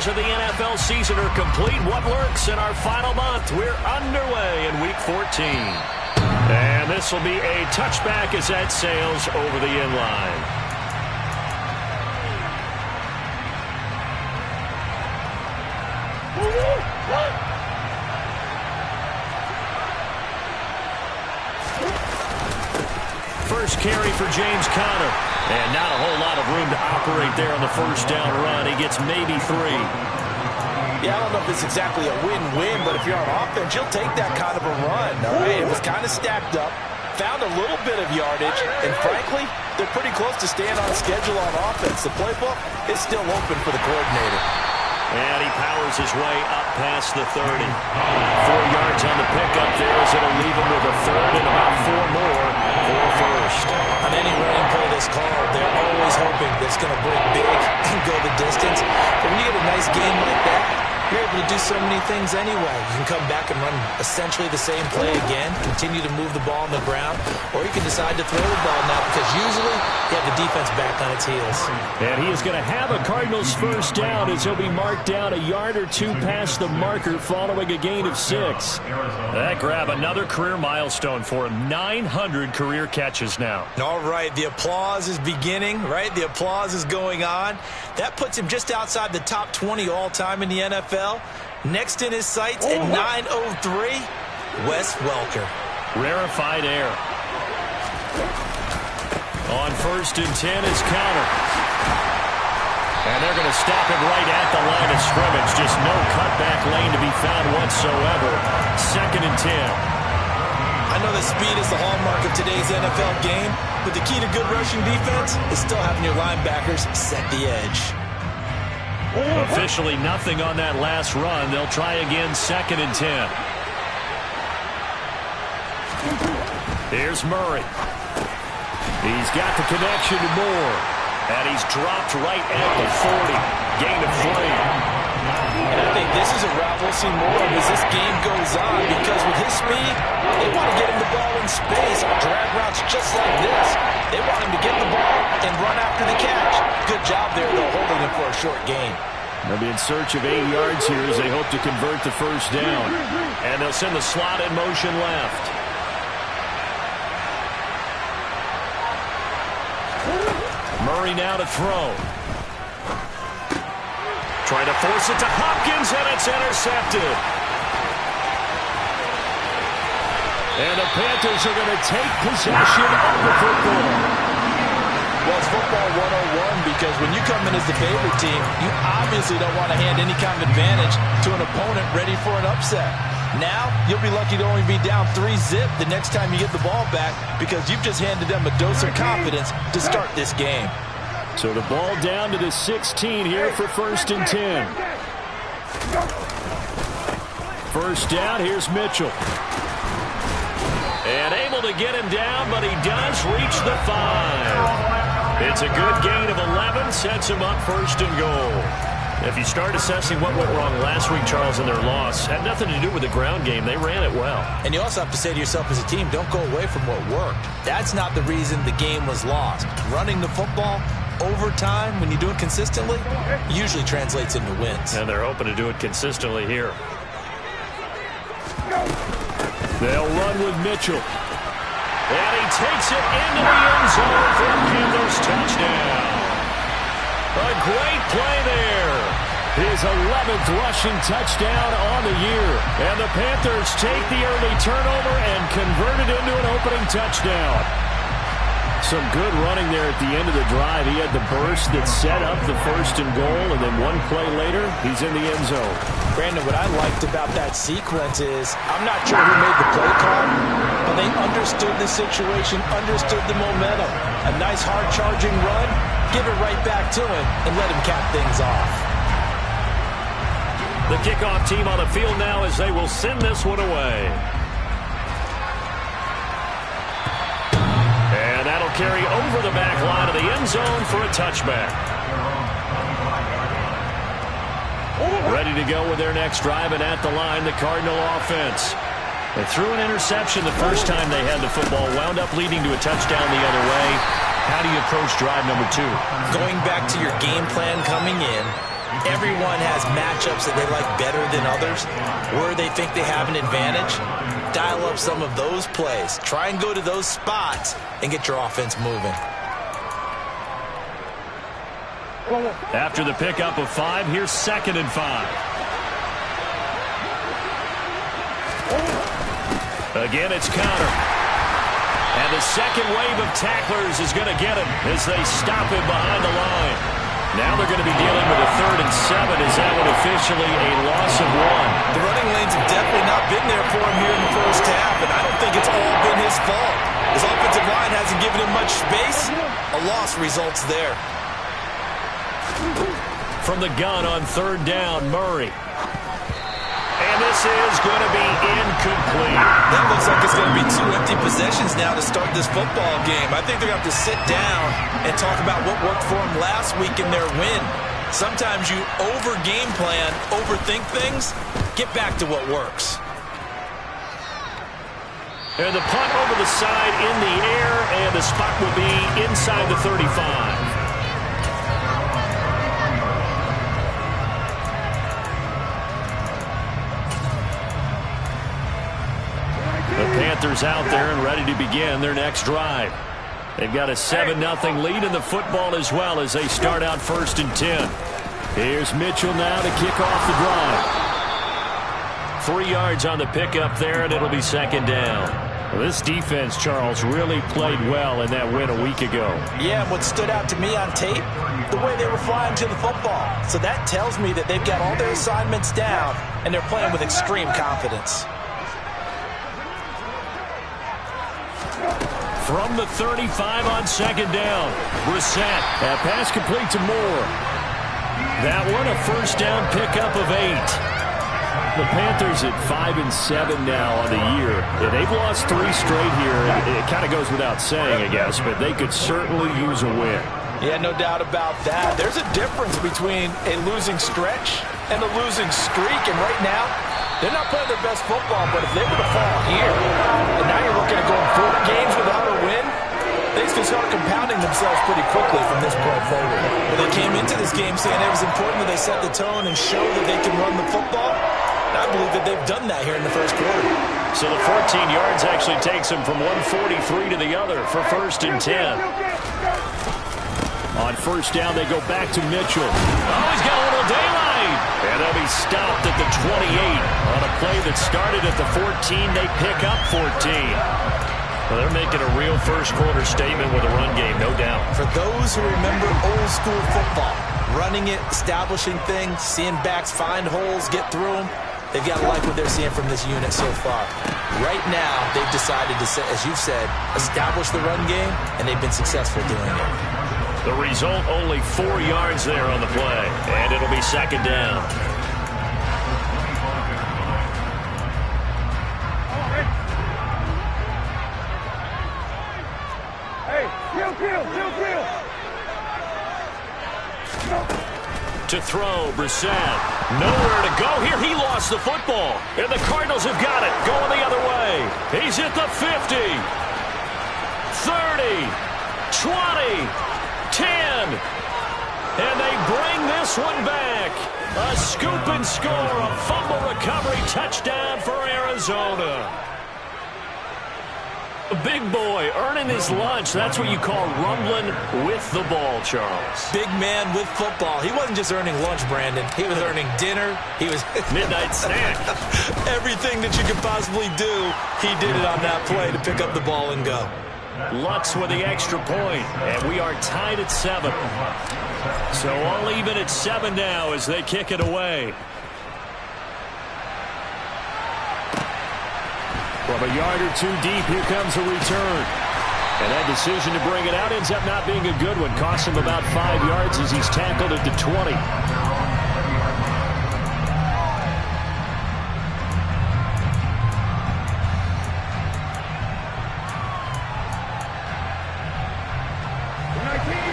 quarters of the NFL season are complete. What lurks in our final month? We're underway in Week 14. And this will be a touchback as that sails over the end line. First carry for James Conner. And not a whole lot of room to operate there on the first down run. He gets maybe 3. Yeah, I don't know if it's exactly a win-win, but if you're on offense, you'll take that kind of a run. All right, it was kind of stacked up, found a little bit of yardage, and frankly, they're pretty close to staying on schedule on offense. The playbook is still open for the coordinator. And he powers his way up past the 30. 4 yards on the pickup there as it'll leave him with a third and about 4 more for first. On any running play that's called, they're always hoping that it's going to break big and go the distance. But when you get a nice game like that, you're able to do so many things anyway. You can come back and run essentially the same play again, continue to move the ball on the ground, or you can decide to throw the ball now because usually you have the defense back on its heels. And he is going to have a Cardinals first down as he'll be marked down a yard or 2 past the marker following a gain of 6. That grab another career milestone for him. 900 career catches now. All right, the applause is beginning, right? The applause is going on. That puts him just outside the top 20 all-time in the NFL. Next in his sights at 9:03, Wes Welker. Rarefied air. On first and 10 is Conner. And they're going to stop him right at the line of scrimmage. Just no cutback lane to be found whatsoever. Second and 10. I know that speed is the hallmark of today's NFL game, but the key to good rushing defense is still having your linebackers set the edge. Officially nothing on that last run. They'll try again, second and 10. Here's Murray. He's got the connection to Moore. And he's dropped right at the 40. Gain of 3. And I think this is a route we'll see more of as this game goes on, because with his speed, they want to get him the ball in space on drag routes just like this. They want him to get the ball and run after the catch. Good job there, though, holding him for a short gain. They'll be in search of 8 yards here as they hope to convert the first down. And they'll send the slot in motion left. Murray now to throw. Trying to force it to Hopkins, and it's intercepted. And the Panthers are going to take possession of the football. Well, it's football 101 because when you come in as the favorite team, you obviously don't want to hand any kind of advantage to an opponent ready for an upset. Now, you'll be lucky to only be down 3-zip the next time you get the ball back because you've just handed them a dose of confidence to start this game. So the ball down to the 16 here for first and 10. First down, here's Mitchell. And able to get him down, but he does reach the 5. It's a good gain of 11, sets him up first and goal. If you start assessing what went wrong last week, Charles, in their loss, had nothing to do with the ground game. They ran it well. And you also have to say to yourself as a team, don't go away from what worked. That's not the reason the game was lost. Running the football over time, when you do it consistently, usually translates into wins. And they're hoping to do it consistently here. They'll run with Mitchell. And he takes it into the end zone for a Panthers touchdown. A great play there. His 11th rushing touchdown on the year. And the Panthers take the early turnover and convert it into an opening touchdown. Some good running there at the end of the drive. He had the burst that set up the first and goal, and then one play later, he's in the end zone. Brandon, what I liked about that sequence is, I'm not sure who made the play call, but they understood the situation, understood the momentum. A nice hard-charging run, give it right back to him, and let him cap things off. The kickoff team on the field now as they will send this one away. And that'll carry over the back line of the end zone for a touchback. Ready to go with their next drive, and at the line, the Cardinal offense. They threw an interception the first time they had the football, wound up leading to a touchdown the other way. How do you approach drive number 2? Going back to your game plan coming in, Everyone has matchups that they like better than others. Where they think they have an advantage, dial up some of those plays. Try and go to those spots and get your offense moving. After the pickup of 5, here's 2nd and 5. Again, it's counter. And the second wave of tacklers is going to get him as they stop him behind the line. Now they're going to be dealing with a 3rd and 7. Is that one officially a loss of 1? The running lanes have definitely not been there for him here in the first half, and I don't think it's all been his fault. His offensive line hasn't given him much space. A loss results there. From the gun on 3rd down, Murray. And this is going to be incomplete. That looks like it's going to be 2 empty possessions now to start this football game. I think they're going to have to sit down and talk about what worked for them last week in their win. Sometimes you over-game plan, overthink things. Get back to what works. And the punt over the side in the air, and the spot will be inside the 35. The Panthers out there and ready to begin their next drive. They've got a 7-0 lead in the football as well as they start out 1st and 10. Here's Mitchell now to kick off the drive. 3 yards on the pickup there, and it'll be 2nd down. Well, this defense, Charles, really played well in that win a week ago. Yeah, and what stood out to me on tape, the way they were flying to the football. So that tells me that they've got all their assignments down, and they're playing with extreme confidence. From the 35 on 2nd down, Brissett. That pass complete to Moore. That one a 1st down pickup of 8. The Panthers at 5 and 7 now on the year. Yeah, they've lost 3 straight here. It kind of goes without saying, I guess, but they could certainly use a win. Yeah, no doubt about that. There's a difference between a losing stretch and a losing streak, and right now, they're not playing their best football, but if they were to fall here, and now you're looking at going 4 games without a win, things can start compounding themselves pretty quickly from this point forward. Well, they came into this game saying it was important that they set the tone and show that they can run the football. And I believe that they've done that here in the first quarter. So the 14 yards actually takes them from 143 to the other for 1st and 10. On 1st down, they go back to Mitchell. Oh, he's got a little daylight. And they'll be stopped at the 28. On a play that started at the 14, they pick up 14. Well, they're making a real first quarter statement with a run game, no doubt. For those who remember old school football, running it, establishing things, seeing backs find holes, get through them, they've got to like what they're seeing from this unit so far. Right now, they've decided to, as you've said, establish the run game, and they've been successful doing it. The result, only 4 yards there on the play, and it'll be 2nd down. To throw, Brissett. Nowhere to go here. He lost the football, and the Cardinals have got it. Going the other way. He's at the 50, 30, 20. 10, and they bring this one back. A scoop and score, a fumble recovery touchdown for Arizona. A big boy earning his lunch. That's what you call rumbling with the ball, Charles. Big man with football. He wasn't just earning lunch, Brandon. He was earning dinner. He was midnight snack. Everything that you could possibly do, he did it on that play to pick up the ball and go. Lutz with the extra point, and we are tied at 7. So all even at 7 now as they kick it away. From a yard or 2 deep, here comes a return. And that decision to bring it out ends up not being a good one. Costs him about 5 yards as he's tackled at the 20.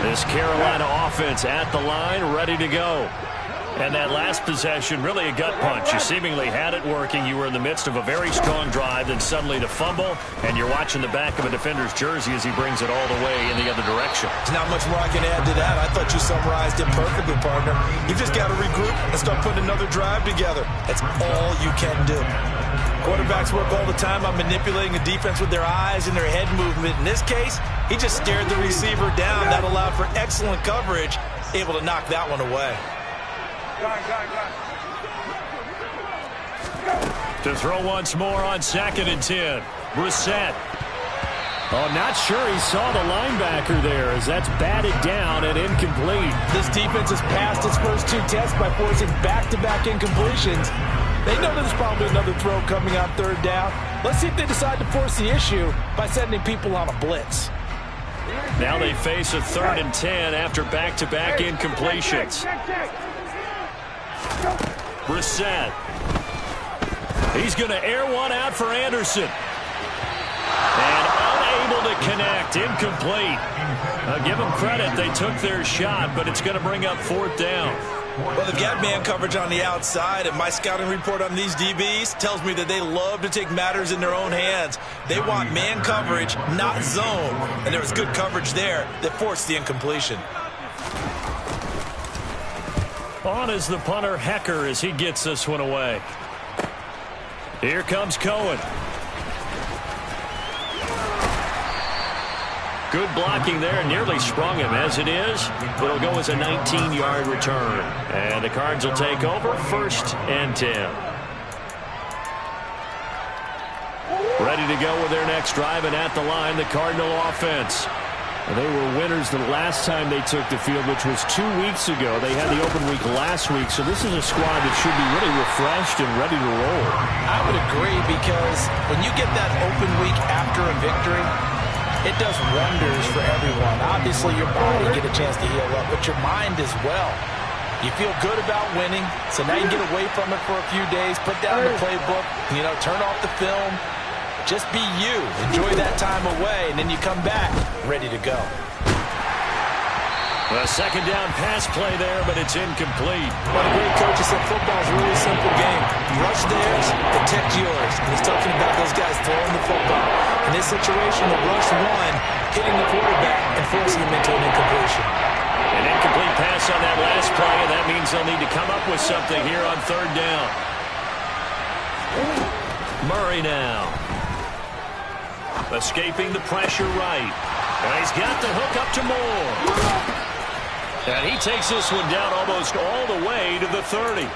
This Carolina offense at the line, ready to go. And that last possession, really a gut punch. You seemingly had it working. You were in the midst of a very strong drive, then suddenly the fumble, and you're watching the back of a defender's jersey as he brings it all the way in the other direction. There's not much more I can add to that. I thought you summarized it perfectly, partner. You just got to regroup and start putting another drive together. That's all you can do. Quarterbacks work all the time on manipulating the defense with their eyes and their head movement. In this case, he just stared the receiver down. That allowed for excellent coverage, able to knock that one away. To throw once more on 2nd and 10. Brissett. Oh, not sure he saw the linebacker there as that's batted down and incomplete. This defense has passed its first 2 tests by forcing back-to-back incompletions. They know there's probably another throw coming on 3rd down. Let's see if they decide to force the issue by sending people on a blitz. Now they face a 3rd and 10 after back-to-back incompletions. Brissett. He's going to air one out for Anderson. And unable to connect. Incomplete. Give them credit. They took their shot, but it's going to bring up 4th down. Well, they've got man coverage on the outside, and my scouting report on these DBs tells me that they love to take matters in their own hands. They want man coverage, not zone. And there was good coverage there that forced the incompletion. On is the punter, Hecker, as he gets this one away. Here comes Cohen. Good blocking there, nearly sprung him. As it is, it'll go as a 19-yard return. And the Cards will take over 1st and 10. Ready to go with their next drive, and at the line, the Cardinal offense. They were winners the last time they took the field, which was 2 weeks ago. They had the open week last week, so this is a squad that should be really refreshed and ready to roll. I would agree, because when you get that open week after a victory, it does wonders for everyone. Obviously, your body get a chance to heal up, but your mind as well. You feel good about winning, so now you get away from it for a few days, put down the playbook, turn off the film. Just be you. Enjoy that time away, and then you come back ready to go. A 2nd down pass play there, but it's incomplete. What a great coach has said, football's a really simple game. Rush theirs, protect yours. And he's talking about those guys throwing the football. In this situation, the rush one, hitting the quarterback and forcing him into an incompletion. An incomplete pass on that last play, and that means they'll need to come up with something here on 3rd down. Murray now. Escaping the pressure right. And he's got the hook up to Moore. And he takes this one down almost all the way to the 30.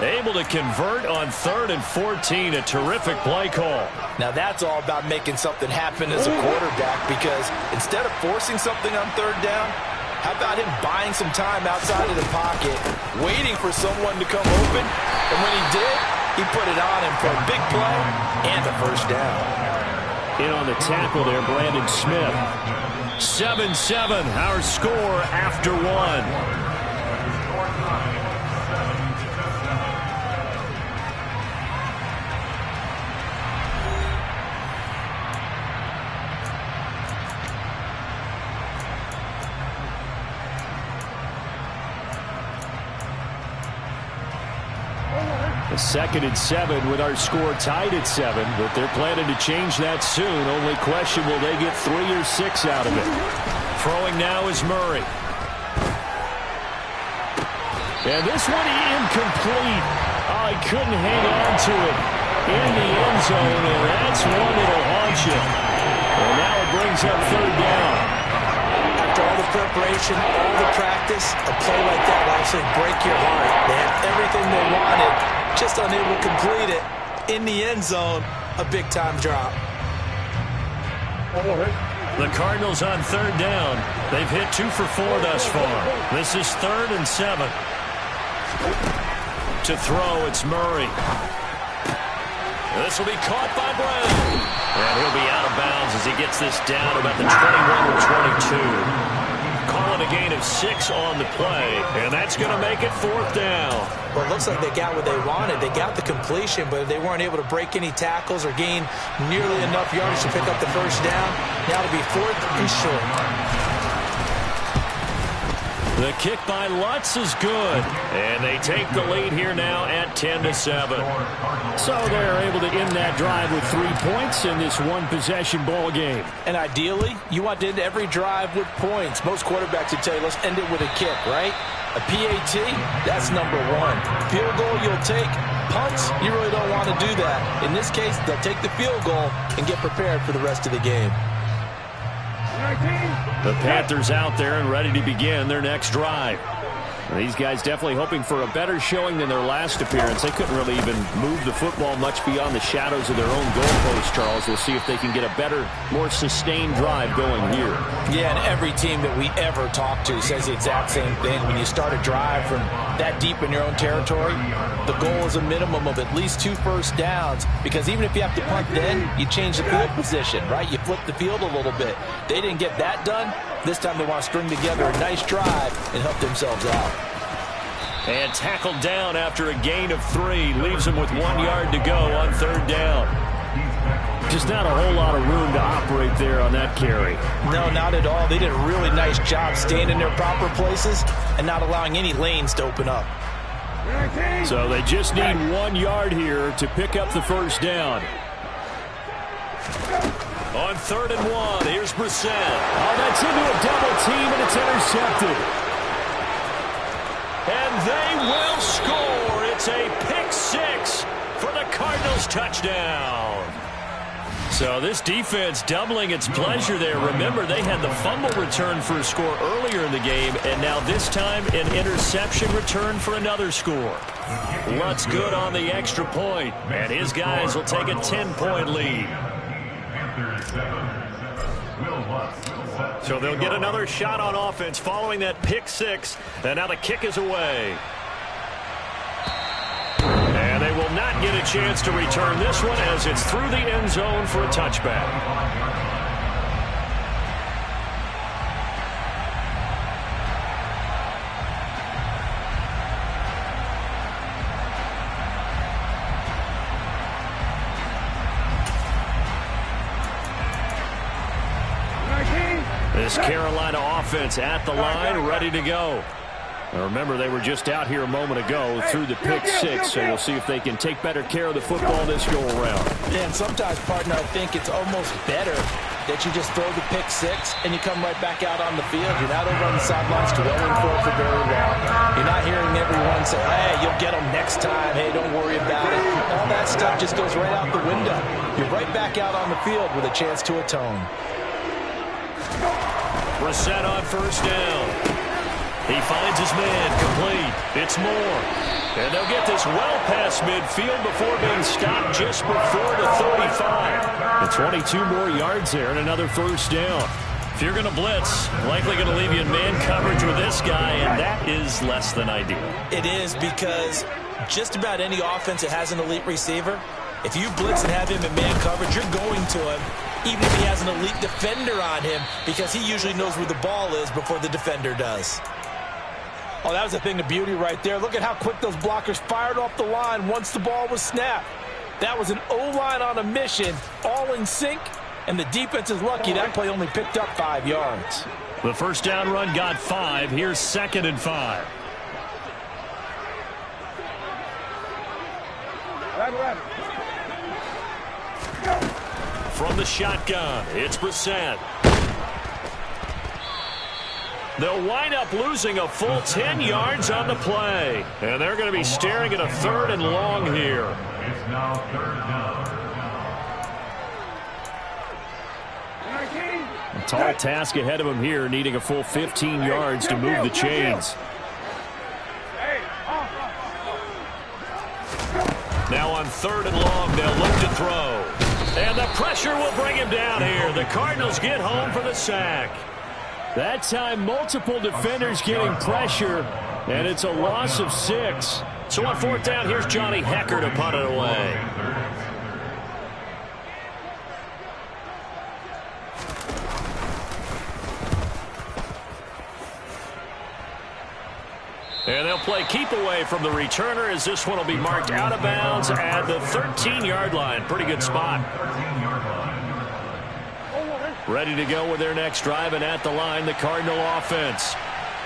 Able to convert on 3rd and 14. A terrific play call. Now that's all about making something happen as a quarterback, because instead of forcing something on 3rd down, how about him buying some time outside of the pocket, waiting for someone to come open, and when he did, he put it on him for a big play and a 1st down. In on the tackle there, Brandon Smith. 7-7, our score after 1. A 2nd and 7 with our score tied at 7, but they're planning to change that soon. Only question, will they get 3 or 6 out of it? Throwing now is Murray. And this one incomplete. Oh, he couldn't hang on to it in the end zone, and that's one that'll haunt you. And now it brings up 3rd down. After all the preparation, all the practice, a play like that will actually break your heart. They had everything they wanted, just unable to complete it. In the end zone, a big-time drop. The Cardinals on 3rd down. They've hit 2 for 4 thus far. This is 3rd and 7. To throw, it's Murray. This will be caught by Brown. And he'll be out of bounds as he gets this down about the 21 or 22. Calling a gain of 6 on the play, and that's going to make it 4th down. Well, it looks like they got what they wanted. They got the completion, but they weren't able to break any tackles or gain nearly enough yardage to pick up the 1st down. Now it'll be 4th and short. The kick by Lutz is good. And they take the lead here now at 10-7. So they're able to end that drive with 3 points in this one-possession ball game. And ideally, you want to end every drive with points. Most quarterbacks would tell you, let's end it with a kick, right? A PAT, that's number one. Field goal you'll take. Punts, you really don't want to do that. In this case, they'll take the field goal and get prepared for the rest of the game. The Panthers out there and ready to begin their next drive. These guys definitely hoping for a better showing than their last appearance. They couldn't really even move the football much beyond the shadows of their own goalpost, Charles. We'll see if they can get a better, more sustained drive going here. Yeah, and every team that we ever talk to says the exact same thing. When you start a drive from that deep in your own territory, the goal is a minimum of at least 2 first downs, because even if you have to punt then, you change the field position, right? You flip the field a little bit. They didn't get that done. This time they want to string together a nice drive and help themselves out. And tackled down after a gain of 3. Leaves them with 1 yard to go on 3rd down. Just not a whole lot of room to operate there on that carry. No, not at all. They did a really nice job staying in their proper places and not allowing any lanes to open up. So they just need 1 yard here to pick up the first down. On 3rd and 1, here's Brissett. Oh, that's into a double team, and it's intercepted. And they will score. It's a pick 6 for the Cardinals touchdown. So this defense doubling its pleasure there. Remember, they had the fumble return for a score earlier in the game, and now this time an interception return for another score. Lutz good on the extra point, and his guys will take a 10-point lead. So they'll get another shot on offense following that pick 6, and now the kick is away. And they will not get a chance to return this one as it's through the end zone for a touchback. This Carolina offense at the line, ready to go. Now remember, they were just out here a moment ago through the pick 6, so we'll see if they can take better care of the football this go-around. Yeah, and sometimes, partner, I think it's almost better that you just throw the pick 6 and you come right back out on the field. You're not over on the sidelines dwelling for very long. You're not hearing everyone say, hey, you'll get them next time. Hey, don't worry about it. All that stuff just goes right out the window. You're right back out on the field with a chance to atone. Brissett on first down. He finds his man complete. It's Moore. And they'll get this well past midfield before being stopped just before the 35. And 22 more yards there and another first down. If you're going to blitz, likely going to leave you in man coverage with this guy, and that is less than ideal. It is, because just about any offense that has an elite receiver, if you blitz and have him in man coverage, you're going to him, even if he has an elite defender on him, because he usually knows where the ball is before the defender does. Oh, that was a thing of beauty right there. Look at how quick those blockers fired off the line once the ball was snapped. That was an O-line on a mission, all in sync, and the defense is lucky that play only picked up 5 yards. The first down run got 5. Here's 2nd and 5. From the shotgun, it's Brissett. They'll wind up losing a full 10 yards on the play. And they're going to be staring at a 3rd and long here. It's now 3rd down. A tall task ahead of him here, needing a full 15 yards to move the chains. Now on 3rd and long, they'll look to throw. And the pressure will bring him down here. The Cardinals get home for the sack. That time, multiple defenders getting pressure, and it's a loss of 6. So on 4th down, here's Johnny Hekker to punt it away. And they'll play keep away from the returner, as this one will be marked out of bounds at the 13-yard line. Pretty good spot. Ready to go with their next drive, and at the line, the Cardinal offense.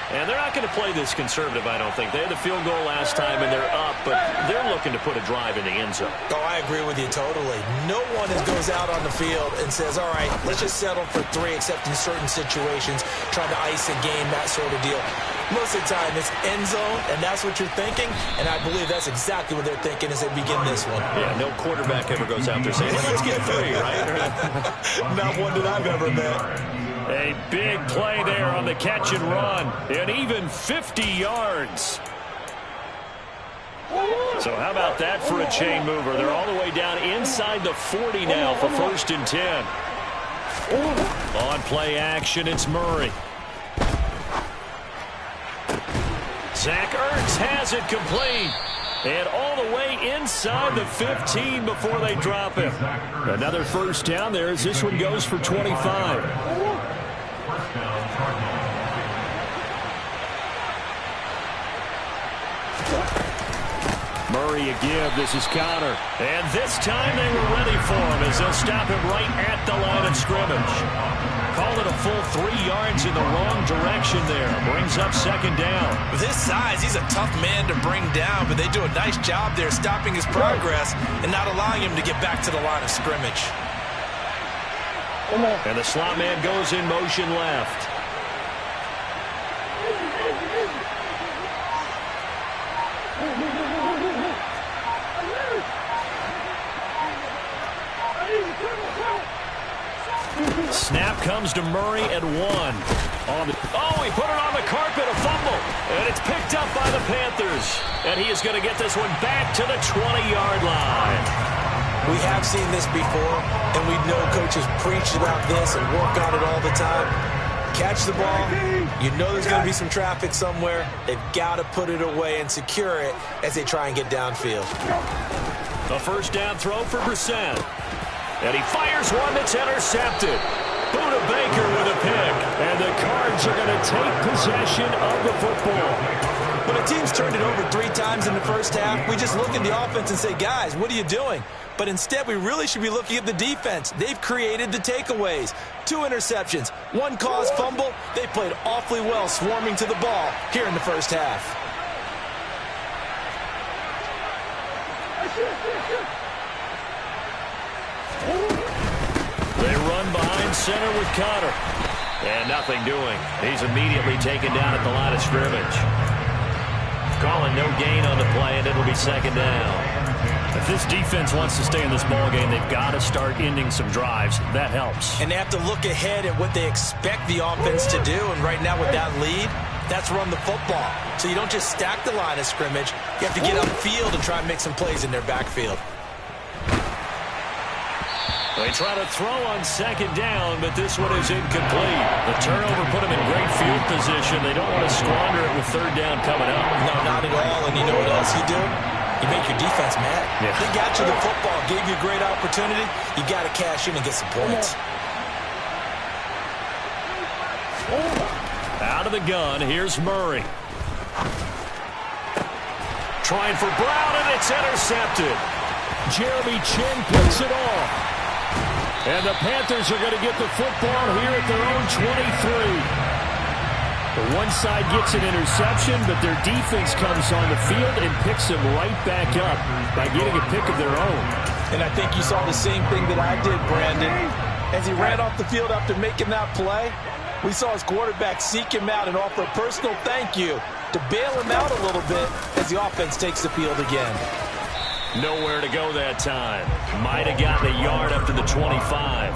And they're not going to play this conservative, I don't think. They had the field goal last time, and they're up, but they're looking to put a drive in the end zone. Oh, I agree with you totally. No one goes out on the field and says, all right, let's just settle for 3, except in certain situations, trying to ice a game, that sort of deal. Most of the time, it's end zone, and that's what you're thinking, and I believe that's exactly what they're thinking as they begin this one. Yeah, no quarterback ever goes out there saying, hey, let's get 3, right? Not one that I've ever met. A big play there on the catch and run, and even 50 yards. So how about that for a chain mover? They're all the way down inside the 40 now for 1st and 10. On play action, it's Murray. Zach Ertz has it complete. And all the way inside the 15 before they drop him. Another 1st down there as this one goes for 25. Murray a give. This is Connor. And this time they were ready for him as they'll stop him right at the line of scrimmage. Called it a full 3 yards in the wrong direction there. Brings up 2nd down. With his size, he's a tough man to bring down, but they do a nice job there stopping his progress and not allowing him to get back to the line of scrimmage. And the slot man goes in motion left. Snap comes to Murray at 1. He put it on the carpet, a fumble. And it's picked up by the Panthers. And he is going to get this one back to the 20-yard line. We have seen this before, and we know coaches preach about this and work on it all the time. Catch the ball. You know there's going to be some traffic somewhere. They've got to put it away and secure it as they try and get downfield. A 1st down throw for Brissett. And he fires one that's intercepted. Buda Baker with a pick. And the Cards are going to take possession of the football. When a team's turned it over 3 times in the 1st half, we just look at the offense and say, guys, what are you doing? But instead, we really should be looking at the defense. They've created the takeaways. 2 interceptions, 1 caused fumble. They played awfully well swarming to the ball here in the 1st half. They run behind center with Connor. And nothing doing. He's immediately taken down at the line of scrimmage. Calling no gain on the play, and it'll be 2nd down. If this defense wants to stay in this ballgame, they've got to start ending some drives. That helps. And they have to look ahead at what they expect the offense to do. And right now with that lead, that's run the football. So you don't just stack the line of scrimmage. You have to get upfield and try and make some plays in their backfield. They try to throw on 2nd down, but this one is incomplete. The turnover put them in great field position. They don't want to squander it with 3rd down coming up. No, not at all. And you know what else you do? You make your defense mad. Yeah. They got you the football, gave you a great opportunity. You got to cash in and get some points. Out of the gun, here's Murray. Trying for Brown, and it's intercepted. Jeremy Chin picks it off. And the Panthers are going to get the football here at their own 23. The one side gets an interception, but their defense comes on the field and picks them right back up by getting a pick of their own. And I think you saw the same thing that I did, Brandon. As he ran off the field after making that play, we saw his quarterback seek him out and offer a personal thank you to bail him out a little bit as the offense takes the field again. Nowhere to go that time. Might have gotten a yard up to the 25.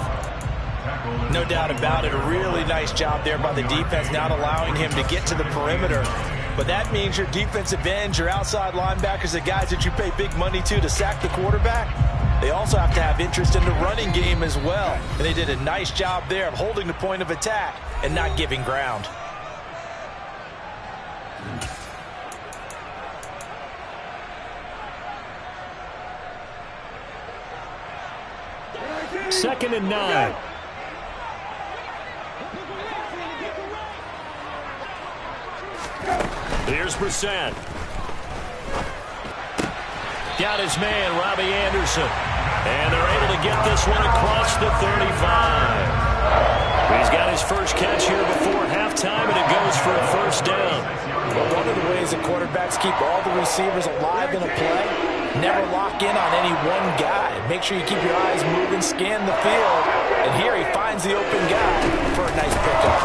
No doubt about it. A really nice job there by the defense, not allowing him to get to the perimeter. But that means your defensive ends, your outside linebackers, the guys that you pay big money to sack the quarterback, they also have to have interest in the running game as well. And they did a nice job there of holding the point of attack and not giving ground. Second and 9. Here's Brissett. Got his man, Robbie Anderson. And they're able to get this one across the 35. He's got his first catch here before halftime, and it goes for a first down. Well, one of the ways that quarterbacks keep all the receivers alive in a play, never lock in on any one guy. Make sure you keep your eyes moving, scan the field. And here he finds the open guy for a nice pickup.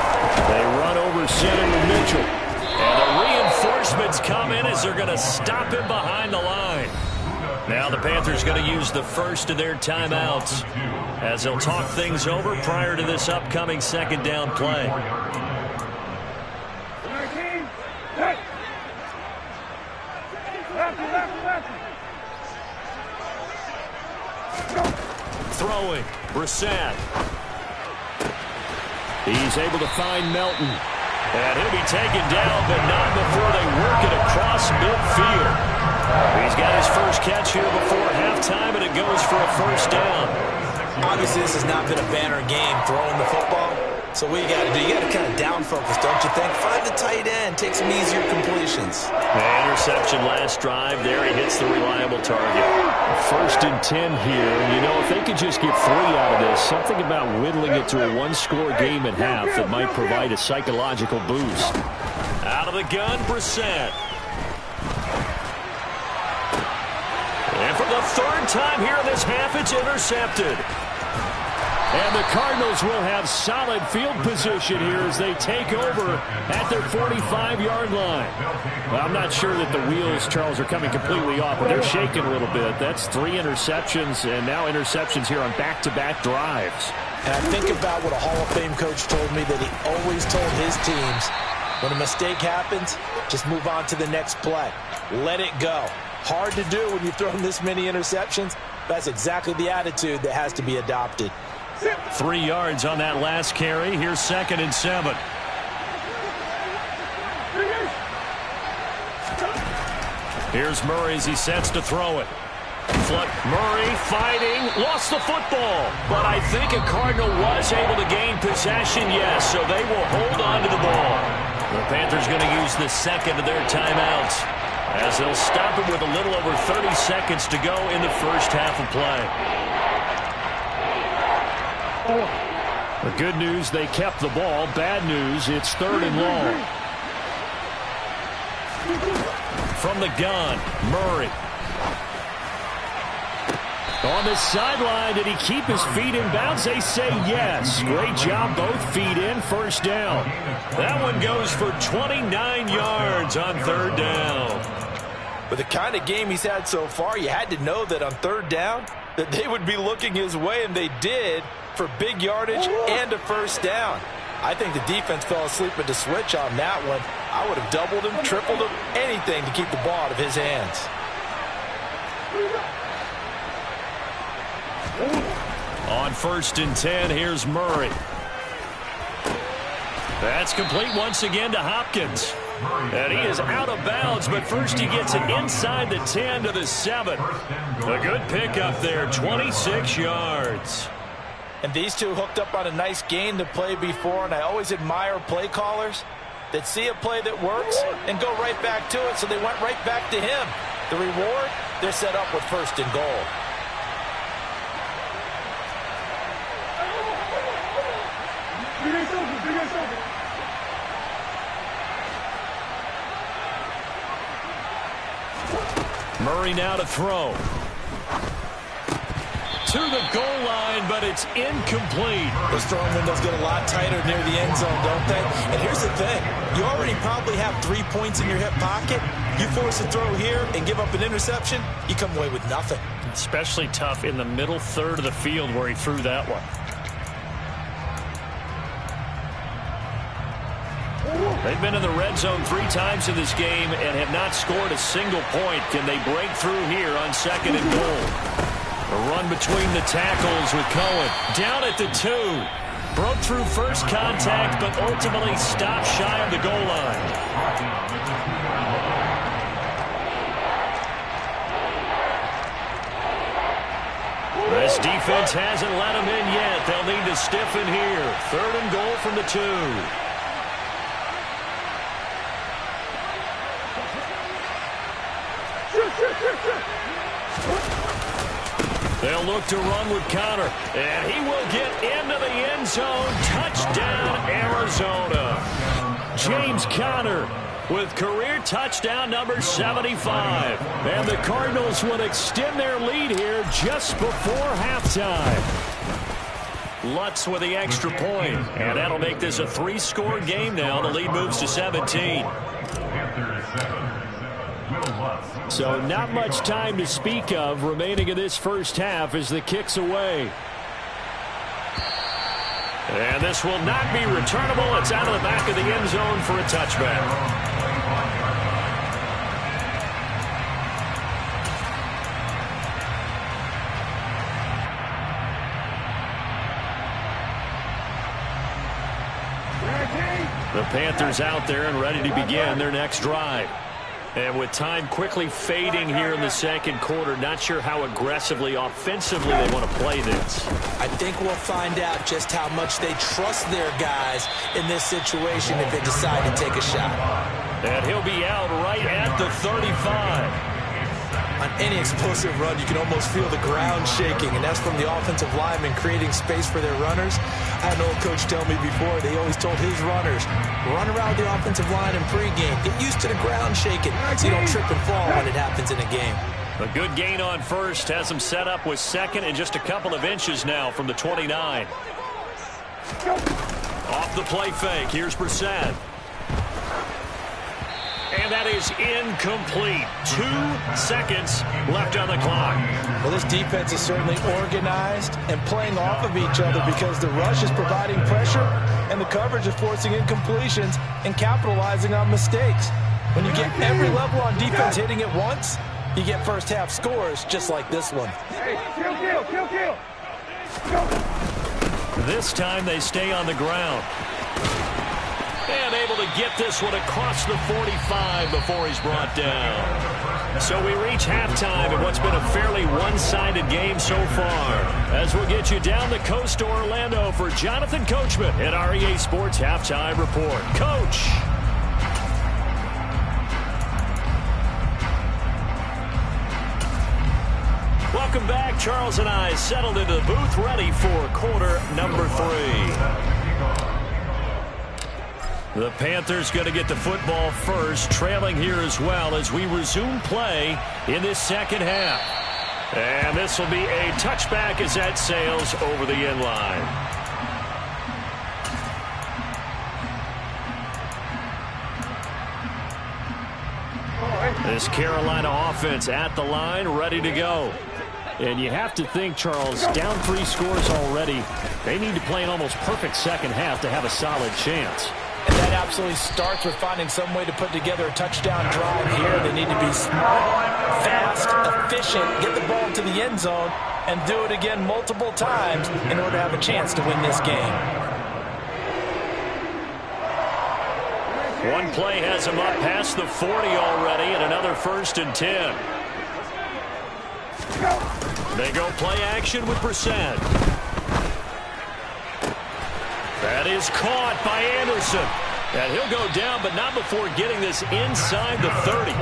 They run over center with Mitchell. And the reinforcements come in as they're going to stop him behind the line. Now the Panthers going to use the first of their timeouts as they'll talk things over prior to this upcoming second down play. Throwing, Brissett. He's able to find Melton. And he'll be taken down, but not before they work it across midfield. He's got his first catch here before halftime, and it goes for a first down. Obviously, this has not been a banner game throwing the football. So what you got to do, you got to kind of down focus, don't you think? Find the tight end, take some easier completions. Interception last drive. There he hits the reliable target. First and 10 here. You know, if they could just get 3 out of this, something about whittling it to a one-score game at half that might provide a psychological boost. Out of the gun, Brissett. And for the third time here in this half, it's intercepted. And the Cardinals will have solid field position here as they take over at their 45-yard line. Well, I'm not sure that the wheels, Charles, are coming completely off, but they're shaking a little bit. That's 3 interceptions, and now interceptions here on back-to-back drives. And I think about what a Hall of Fame coach told me that he always told his teams, when a mistake happens, just move on to the next play. Let it go. Hard to do when you've thrown this many interceptions. That's exactly the attitude that has to be adopted. 3 yards on that last carry. Here's 2nd and 7. Here's Murray as he sets to throw it. Murray fighting, lost the football. But I think a Cardinal was able to gain possession, yes, so they will hold on to the ball. The Panthers going to use the second of their timeouts as they'll stop it with a little over 30 seconds to go in the first half of play. The good news, they kept the ball. Bad news, it's 3rd and long. From the gun, Murray. On the sideline, did he keep his feet in bounds? They say yes. Great job, both feet in, first down. That one goes for 29 yards on 3rd down. With the kind of game he's had so far, you had to know that on 3rd down, that they would be looking his way, and they did, for big yardage and a first down. I think the defense fell asleep at the switch on that one. I would have doubled him, tripled him, anything to keep the ball out of his hands. On 1st and 10, here's Murray. That's complete once again to Hopkins. And he is out of bounds, but first he gets it inside the 10 to the 7. A good pickup there, 26 yards. And these two hooked up on a nice gain to play before, and I always admire play callers that see a play that works and go right back to it, so they went right back to him. The reward, they're set up with 1st and goal. Murray now to throw. To the goal line, but it's incomplete. Those throwing windows get a lot tighter near the end zone, don't they? And here's the thing. You already probably have 3 points in your hip pocket. You force a throw here and give up an interception, you come away with nothing. Especially tough in the middle third of the field where he threw that one. They've been in the red zone 3 times in this game and have not scored a single point. Can they break through here on 2nd and goal? A run between the tackles with Cohen. Down at the 2. Broke through first contact, but ultimately stopped shy of the goal line. This defense hasn't let them in yet. They'll need to stiffen here. 3rd and goal from the 2. They'll look to run with Conner, and he will get into the end zone. Touchdown, Arizona. James Conner with career touchdown number 75. And the Cardinals will extend their lead here just before halftime. Lutz with the extra point, and that'll make this a 3-score game now. The lead moves to 17. So not much time to speak of remaining in this first half as the kick's away. And this will not be returnable. It's out of the back of the end zone for a touchback. The Panthers out there and ready to begin their next drive. And with time quickly fading here in the second quarter, not sure how aggressively, offensively they want to play this. I think we'll find out just how much they trust their guys in this situation if they decide to take a shot. And he'll be out right at the 35. On any explosive run, you can almost feel the ground shaking, and that's from the offensive linemen creating space for their runners. I had an old coach tell me before, they always told his runners, run around the offensive line in pregame. Get used to the ground shaking so you don't trip and fall when it happens in a game. A good gain on first has them set up with second and just a couple of inches now from the 29. Off the play fake, here's Brissett. And that is incomplete. 2 seconds left on the clock. Well, this defense is certainly organized and playing off of each other because the rush is providing pressure and the coverage is forcing incompletions and capitalizing on mistakes. When you get every level on defense hitting it once, you get first half scores just like this one. Hey, kill. This time they stay on the ground. And able to get this one across the 45 before he's brought down. So we reach halftime in what's been a fairly one-sided game so far. As we'll get you down the coast to Orlando for Jonathan Coachman at our EA Sports Halftime Report. Coach. Welcome back. Charles and I settled into the booth ready for quarter number 3. The Panthers going to get the football first, trailing here as well as we resume play in this second half. And this will be a touchback as that sails over the end line. This Carolina offense at the line, ready to go. And you have to think, Charles, down 3 scores already. They need to play an almost perfect second half to have a solid chance. And that absolutely starts with finding some way to put together a touchdown drive here. They need to be smart, fast, efficient, get the ball to the end zone, and do it again multiple times in order to have a chance to win this game. One play has him up past the 40 already, and another 1st and 10. They go play action with Brissett. That is caught by Anderson. And he'll go down, but not before getting this inside the 30.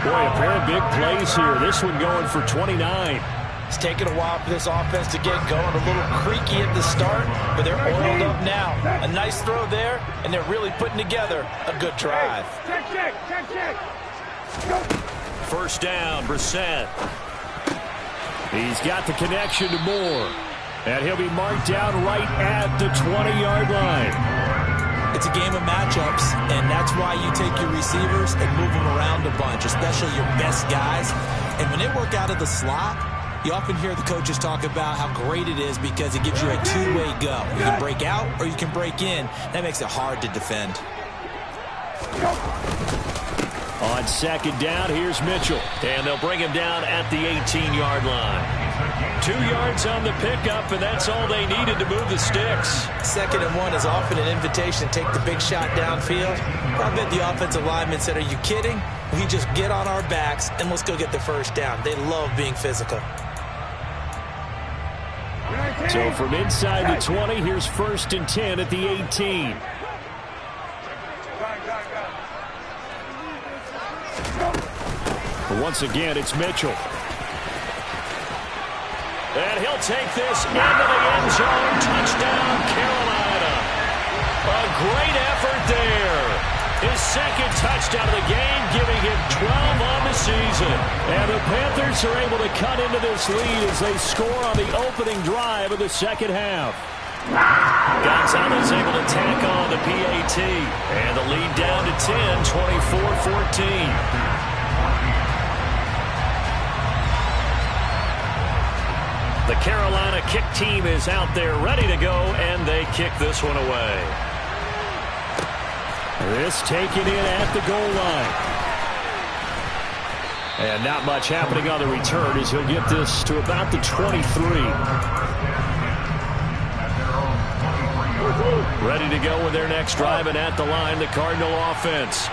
Boy, a pair of big plays here. This one going for 29. It's taken a while for this offense to get going. A little creaky at the start, but they're oiled up now. A nice throw there, and they're really putting together a good drive. Check. First down, Brissett. He's got the connection to Moore. And he'll be marked down right at the 20-yard line. It's a game of matchups, and that's why you take your receivers and move them around a bunch, especially your best guys. And when they work out of the slot, you often hear the coaches talk about how great it is because it gives you a two-way go. You can break out or you can break in. That makes it hard to defend. On second down, here's Mitchell. And they'll bring him down at the 18-yard line. 2 yards on the pickup, and that's all they needed to move the sticks. 2nd and 1 is often an invitation to take the big shot downfield. I bet the offensive lineman said, are you kidding? We just get on our backs and let's go get the first down. They love being physical. So from inside the 20, here's 1st and 10 at the 18. But once again, it's Mitchell. And he'll take this into the end zone. Touchdown, Carolina. A great effort there. His second touchdown of the game, giving him 12 on the season. And the Panthers are able to cut into this lead as they score on the opening drive of the second half. Gonzalez able to tack on the PAT. And the lead down to 10, 24-14. The Carolina kick team is out there ready to go, and they kick this one away. This taken in at the goal line. And not much happening on the return as he'll get this to about the 23. Ready to go with their next drive, and at the line, the Cardinal offense.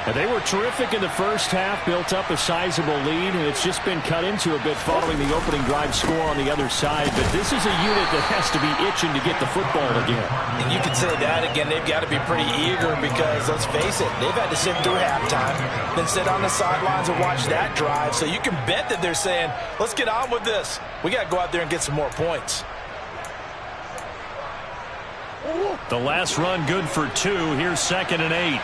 And they were terrific in the first half, built up a sizable lead, and it's just been cut into a bit following the opening drive score on the other side. But this is a unit that has to be itching to get the football again. And you can say that again. They've got to be pretty eager because, let's face it, they've had to sit through halftime, then sit on the sidelines and watch that drive. So you can bet that they're saying, let's get on with this. We got to go out there and get some more points. The last run good for 2. Here's 2nd and 8.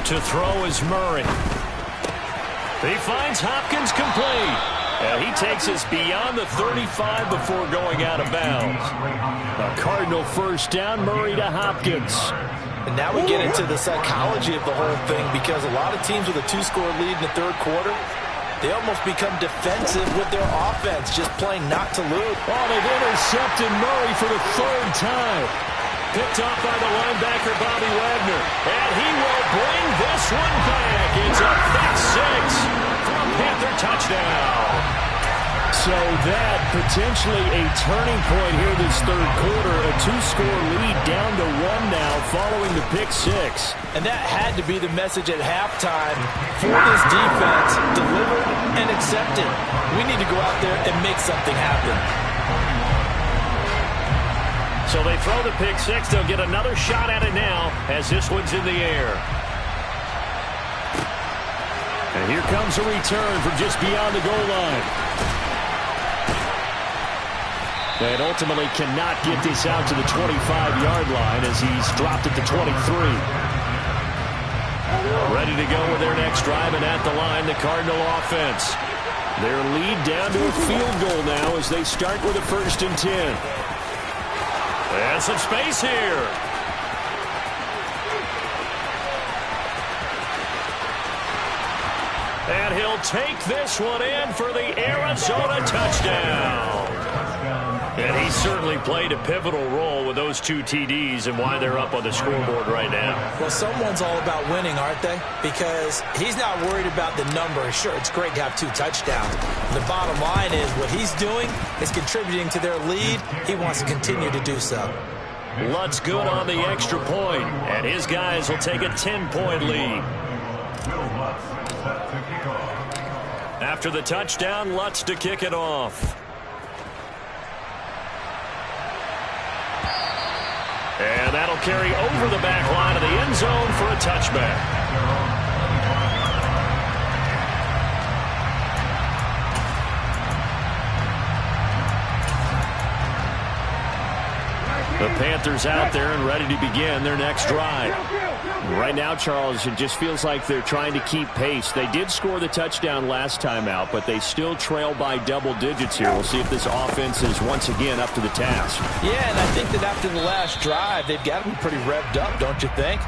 To throw is Murray. He finds Hopkins complete. And he takes us beyond the 35 before going out of bounds. A Cardinal first down, Murray to Hopkins. And now we get into the psychology of the whole thing, because a lot of teams with a 2-score lead in the third quarter, they almost become defensive with their offense, just playing not to lose. Oh, they've intercepted Murray for the 3rd time. Picked off by the linebacker, Bobby Wagner. And he will bring this one back. It's a pick 6 for a Panther touchdown. So that potentially a turning point here this third quarter. A 2-score lead down to 1 now following the pick 6. And that had to be the message at halftime for this defense. Delivered and accepted. We need to go out there and make something happen. So they throw the pick 6. They'll get another shot at it now as this one's in the air. And here comes a return from just beyond the goal line. And ultimately cannot get this out to the 25-yard line as he's dropped it to 23. Ready to go with their next drive, and at the line, the Cardinal offense. Their lead down to a field goal now as they start with a 1st and 10. And some space here. And he'll take this one in for the Arizona touchdown. And he certainly played a pivotal role with those 2 TDs and why they're up on the scoreboard right now. Well, someone's all about winning, aren't they? Because he's not worried about the number. Sure, it's great to have 2 touchdowns. The bottom line is what he's doing is contributing to their lead. He wants to continue to do so. Lutz good on the extra point, and his guys will take a 10-point lead. After the touchdown, Lutz to kick it off. And that'll carry over the back line of the end zone for a touchback. The Panthers out there and ready to begin their next drive. Right now, Charles, it just feels like they're trying to keep pace. They did score the touchdown last time out, but they still trail by double digits here. We'll see if this offense is once again up to the task. Yeah, and I think that after the last drive, they've got to be pretty revved up, don't you think?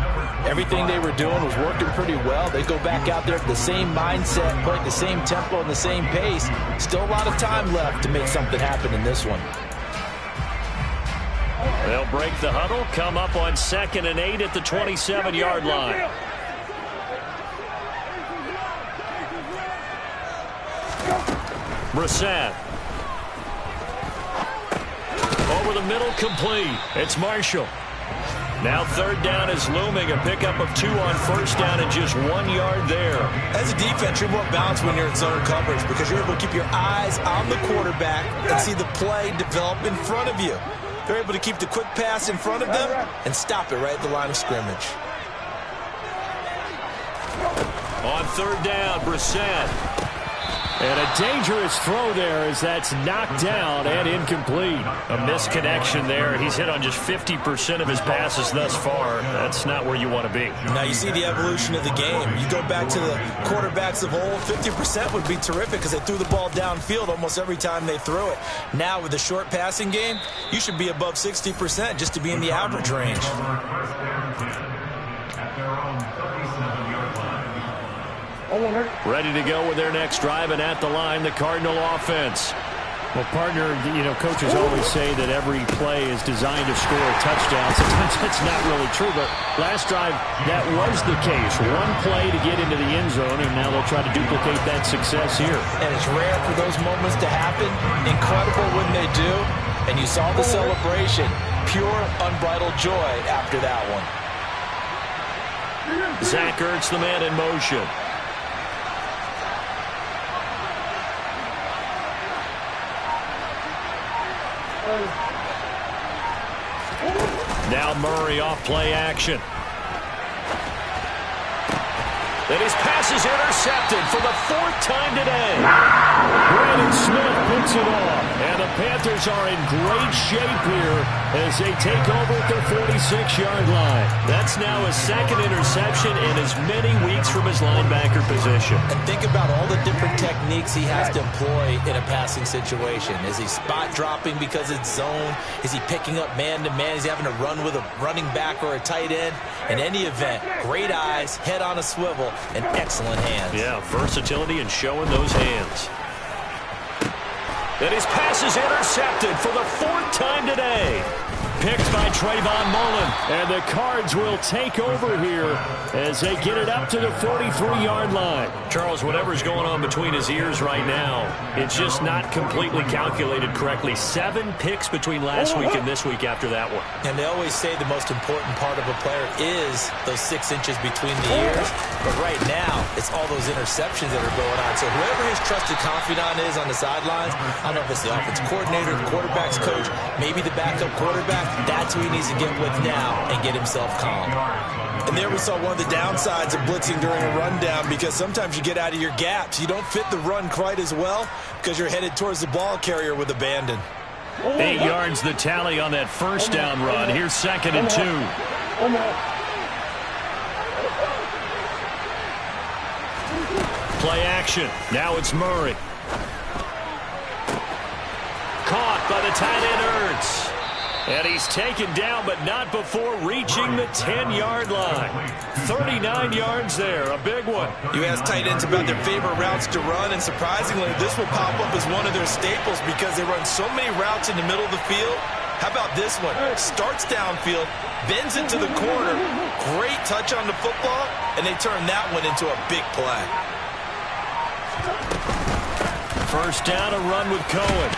Everything they were doing was working pretty well. They go back out there with the same mindset, playing the same tempo and the same pace. Still a lot of time left to make something happen in this one. They'll break the huddle, come up on 2nd and 8 at the 27-yard line. Brissett. Over the middle, complete. It's Marshall. Now 3rd down is looming. A pickup of 2 on 1st down and just 1 yard there. As a defense, you're more balanced when you're in zone coverage because you're able to keep your eyes on the quarterback and see the play develop in front of you. They're able to keep the quick pass in front of them and stop it right at the line of scrimmage. On third down, Brissett. And a dangerous throw there as that's knocked down and incomplete. A misconnection there. He's hit on just 50% of his passes thus far. That's not where you want to be. Now you see the evolution of the game. You go back to the quarterbacks of old, 50% would be terrific because they threw the ball downfield almost every time they threw it. Now with the short passing game, you should be above 60% just to be in the average range. Ready to go with their next drive, and at the line, the Cardinal offense. Well, partner, coaches always say that every play is designed to score a touchdown. Sometimes that's not really true, but last drive, that was the case. One play to get into the end zone, and now they'll try to duplicate that success here. And it's rare for those moments to happen. Incredible when they do. And you saw the celebration. Pure, unbridled joy after that one. Zach Ertz, the man in motion. Now Murray off play action. And his pass is intercepted for the fourth time today. Brandon Smith picks it off. And the Panthers are in great shape here as they take over at their 46-yard line. That's now his second interception in as many weeks from his linebacker position. And think about all the different techniques he has to employ in a passing situation. Is he spot dropping because it's zone? Is he picking up man-to-man? Is he having to run with a running back or a tight end? In any event, great eyes, head on a swivel, and excellent hands. Yeah, versatility and showing those hands. And his pass is intercepted for the fourth time today. Picked by Trayvon Mullen. And the Cards will take over here as they get it up to the 43-yard line. Charles, whatever's going on between his ears right now, it's just not completely calculated correctly. 7 picks between last week and this week after that one. And they always say the most important part of a player is those 6 inches between the ears. But right now, it's all those interceptions that are going on. So whoever his trusted confidant is on the sidelines, I don't know if it's the offense coordinator, the quarterback's coach, maybe the backup quarterback, that's who he needs to get with now and get himself calm. And there we saw one of the downsides of blitzing during a rundown, because sometimes you get out of your gaps. You don't fit the run quite as well because you're headed towards the ball carrier with abandon. 8 yards the tally on that first down run. Here's 2nd and 2. Play action. Now it's Murray. Caught by the tight end Ertz. And he's taken down, but not before reaching the 10-yard line. 39 yards there, a big one. You ask tight ends about their favorite routes to run, and surprisingly, this will pop up as one of their staples because they run so many routes in the middle of the field. How about this one? Starts downfield, bends into the corner, great touch on the football, and they turn that one into a big play. First down, a run with Cohen.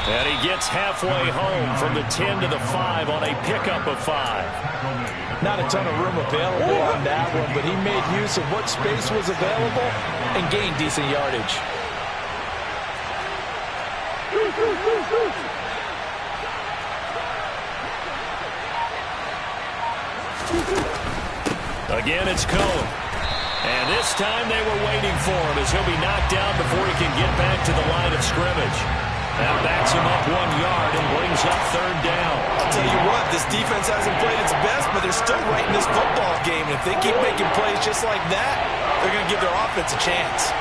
And he gets halfway home from the 10 to the 5 on a pickup of 5. Not a ton of room available on that one, but he made use of what space was available and gained decent yardage. Again, it's Cohen. And this time they were waiting for him as he'll be knocked down before he can get back to the line of scrimmage. That backs him up 1 yard and brings up third down. I'll tell you what, this defense hasn't played its best, but they're still right in this football game. And if they keep making plays just like that, they're going to give their offense a chance.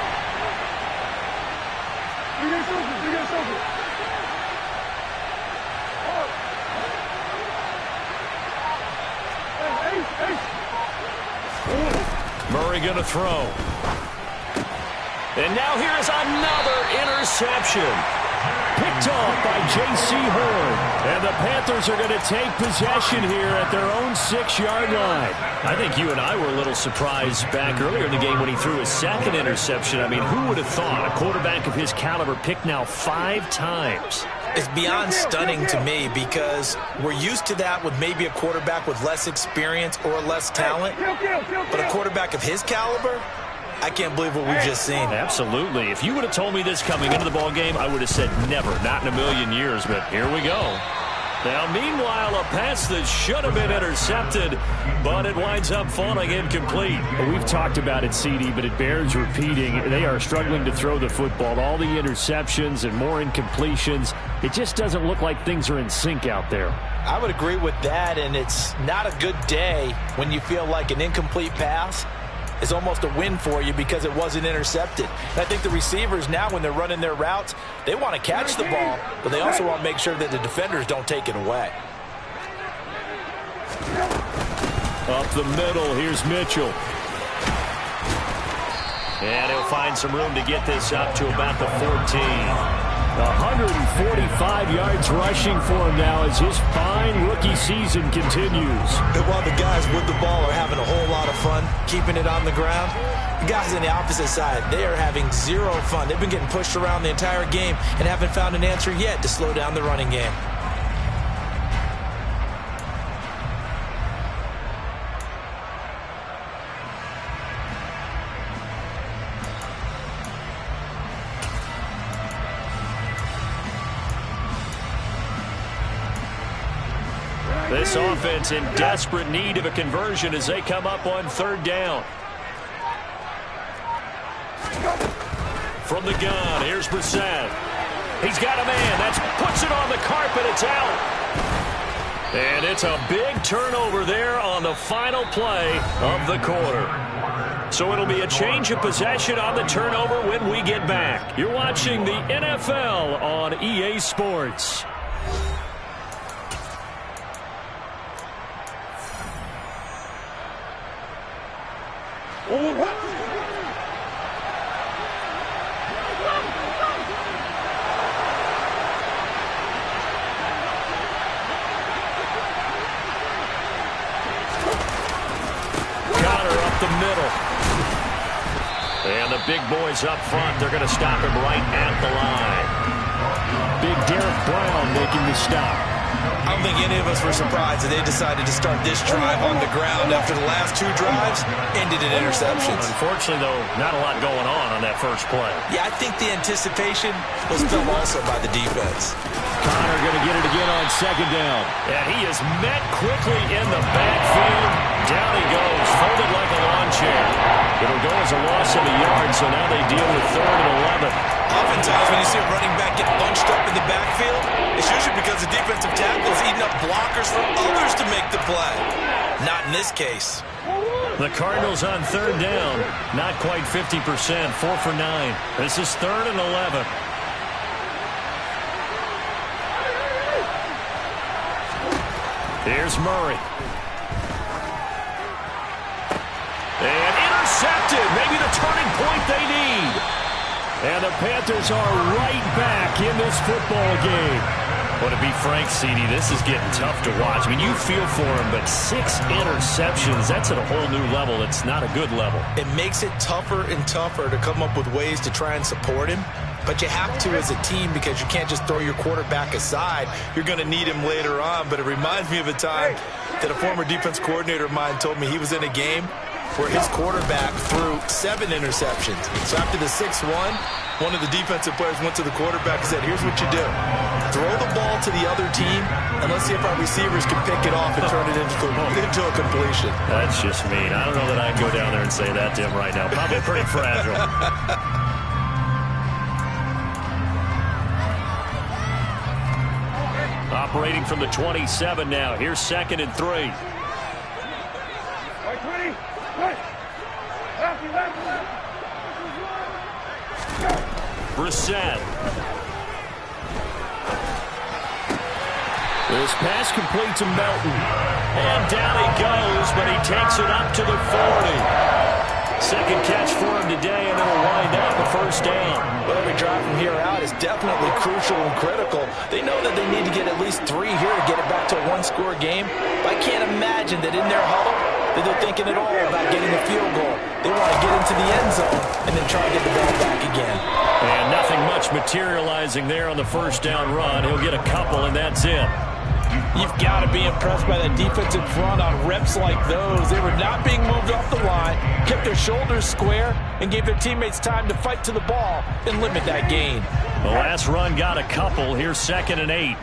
Murray going to throw. And now here's another interception. Picked off by J.C. Horn. And the Panthers are going to take possession here at their own 6-yard line. I think you and I were a little surprised back earlier in the game when he threw his second interception. I mean, who would have thought a quarterback of his caliber picked now 5 times? It's beyond stunning to me because we're used to that with maybe a quarterback with less experience or less talent. But a quarterback of his caliber, I can't believe what we've just seen. Absolutely. If you would have told me this coming into the ball game, I would have said never, not in a million years. But here we go. Now, meanwhile, a pass that should have been intercepted, but it winds up falling incomplete. Well, we've talked about it, CD, but it bears repeating. They are struggling to throw the football. All the interceptions and more incompletions. It just doesn't look like things are in sync out there. I would agree with that, and it's not a good day when you feel like an incomplete pass is almost a win for you because it wasn't intercepted. And I think the receivers now, when they're running their routes, they want to catch the ball, but they also want to make sure that the defenders don't take it away. Up the middle, here's Mitchell. And he'll find some room to get this up to about the 14. 145 yards rushing for him now as his fine rookie season continues. And while the guys with the ball are having a whole lot of fun keeping it on the ground, the guys on the opposite side, they are having zero fun. They've been getting pushed around the entire game and haven't found an answer yet to slow down the running game. This offense in desperate need of a conversion as they come up on third down. From the gun, here's Brissett. He's got a man. That puts it on the carpet. It's out. And it's a big turnover there on the final play of the quarter. So it'll be a change of possession on the turnover when we get back. You're watching the NFL on EA Sports. And the big boys up front, they're going to stop him right at the line. Big Derek Brown making the stop. I don't think any of us were surprised that they decided to start this drive on the ground after the last two drives ended in interceptions. Unfortunately, though, not a lot going on that first play. Yeah, I think the anticipation was felt also by the defense. Connor going to get it again on second down. And he is met quickly in the backfield. Down he goes, folded like a lawn chair. It'll go as a loss of a yard, so now they deal with 3rd and 11. Oftentimes when you see a running back get bunched up in the backfield, it's usually because the defensive tackle is eating up blockers for others to make the play. Not in this case. The Cardinals on 3rd down, not quite 50%, 4 for 9. This is 3rd and 11. Here's Murray. And intercepted. Maybe the turning point they need. And the Panthers are right back in this football game. Well, to be frank, CD, this is getting tough to watch. I mean, you feel for him, but 6 interceptions, that's at a whole new level. It's not a good level. It makes it tougher and tougher to come up with ways to try and support him. But you have to as a team because you can't just throw your quarterback aside. You're going to need him later on. But it reminds me of a time that a former defense coordinator of mine told me he was in a game where his quarterback threw 7 interceptions. So after the 6-1, one of the defensive players went to the quarterback and said, here's what you do. Throw the ball to the other team, and let's see if our receivers can pick it off and turn it into a completion. That's just mean. I don't know that I can go down there and say that to him right now. Probably pretty fragile. Operating from the 27 now. Here's 2nd and 3. Brissett. This pass complete to Melton. And down he goes, but he takes it up to the 40. Second catch for him today, and it'll wind up a 1st down. Well, every drive from here out is definitely crucial and critical. They know that they need to get at least 3 here to get it back to a 1-score game. But I can't imagine that in their huddle that they're thinking at all about getting a field goal. They want to get into the end zone and then try to get the ball back again. And nothing much materializing there on the 1st down run. He'll get a couple, and that's it. You've got to be impressed by that defensive front on reps like those. They were not being moved off the line, kept their shoulders square, and gave their teammates time to fight to the ball and limit that gain. The last run got a couple. Here's 2nd and 8.